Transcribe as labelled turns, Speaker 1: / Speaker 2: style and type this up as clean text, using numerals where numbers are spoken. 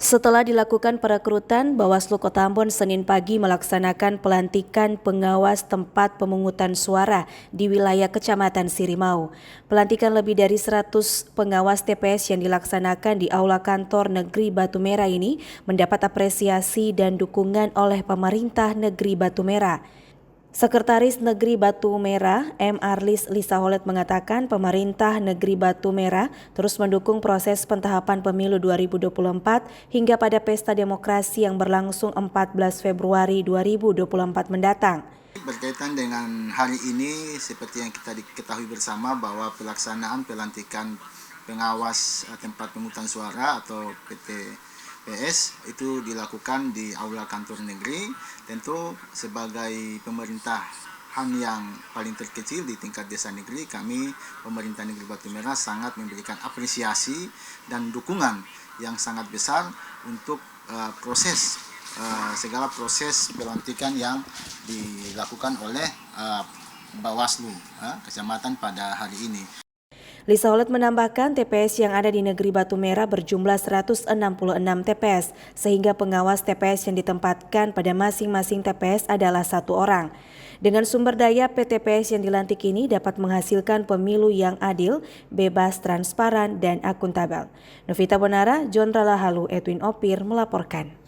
Speaker 1: Setelah dilakukan perekrutan, Bawaslu Kota Ambon Senin pagi melaksanakan pelantikan pengawas tempat pemungutan suara di wilayah Kecamatan Sirimau. Pelantikan lebih dari 100 pengawas TPS yang dilaksanakan di Aula Kantor Negeri Batu Merah ini mendapat apresiasi dan dukungan oleh pemerintah Negeri Batu Merah. Sekretaris Negeri Batu Merah, M. Arlis Lisa Holet mengatakan pemerintah Negeri Batu Merah terus mendukung proses pentahapan pemilu 2024 hingga pada pesta demokrasi yang berlangsung 14 Februari 2024 mendatang.
Speaker 2: Berkaitan dengan hari ini, seperti yang kita diketahui bersama bahwa pelaksanaan pelantikan pengawas tempat pemungutan suara atau PTPS itu dilakukan di Aula Kantor Negeri. Tentu sebagai pemerintahan yang paling terkecil di tingkat desa negeri, kami pemerintah Negeri Batu Merah sangat memberikan apresiasi dan dukungan yang sangat besar untuk segala proses pelantikan yang dilakukan oleh Bawaslu Kecamatan pada hari ini.
Speaker 1: Lisa Holet menambahkan TPS yang ada di Negeri Batu Merah berjumlah 166 TPS, sehingga pengawas TPS yang ditempatkan pada masing-masing TPS adalah 1 orang. Dengan sumber daya PTPS yang dilantik ini dapat menghasilkan pemilu yang adil, bebas, transparan, dan akuntabel. Novita Bonara, John Ralahalu, Edwin Opir melaporkan.